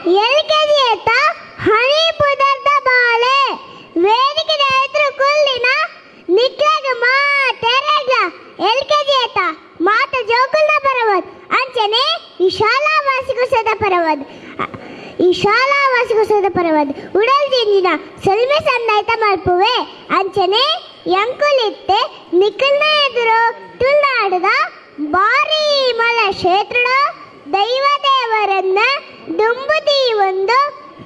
LKG ಏತ ಹನಿ ಪುದರ್ದ ಬಾಲೆ ವೇದಿಕೆ ಎದುರು ಕುಲ್ಲಿನ ನಿಕ್ಲಾಗ ಮಾತೆರೆಗ್ಲ LKG ಏತ ಮಾತ ಜೋಕುಲ್ನ ಪರವದ್ ಅಂಚನೆ ಈ ಶಾಲಾವಾಸಿಗೋಸದ ಪರವದ್ ಉಡಲ್ ದಿಂಜಿನ ಸೊಲ್ಮೆ ಸನ್ನಾಯ್ತ ಮಲ್ಪುವೆ ಅಂಚನೆ ಎಂಕುಲಿತ್ತೆ ನಿಖಲ್ನ ಎದುರು ತುಳುನಾಡದ ಬಾರಿ ಮಲ ಕ್ಷೇತ್ರದ ದೈವ ದೇವರನ್ನ ದುಂಬುದಿ ಒಂದು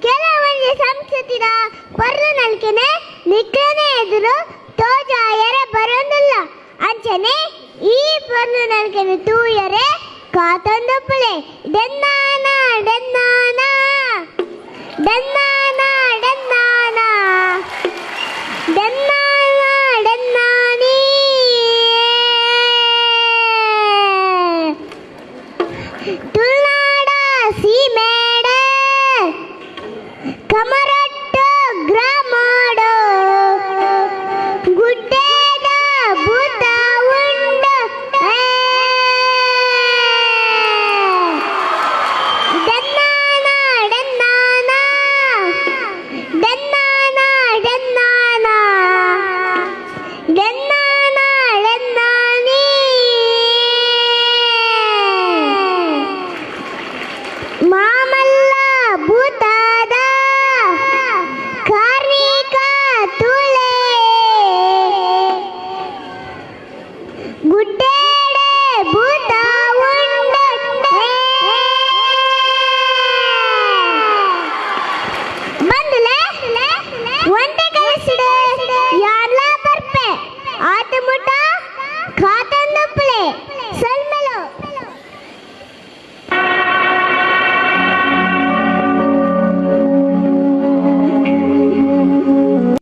ಕೆಲವೊಂದು ಸಂಸ್ಕೃತಿನ ಪರ್ಲು ನಲ್ಕೆನೆ ನಿಖಲ್ನ ಎದುರು ತೋಜಾಯರೆ ಬರೋದಿಲ್ಲ ಅಂಚನೆ ಈ ಪರ್ಲು ನಲ್ಕೆನೆ ತೂಯರೆ ಕಾತೊಂದೊಪ್ಪಳೆ ಡೆನ್ನಾನ ಡೆನ್ನಾನ ಡೆನ್ನಾನ ಡೆನ್ನಾನ ಡೆನ್ನಾನ ಡೆನ್ನಾನಿ ತುಳುನಾಡ ಸೀಮೇಡೆ ಕಮರ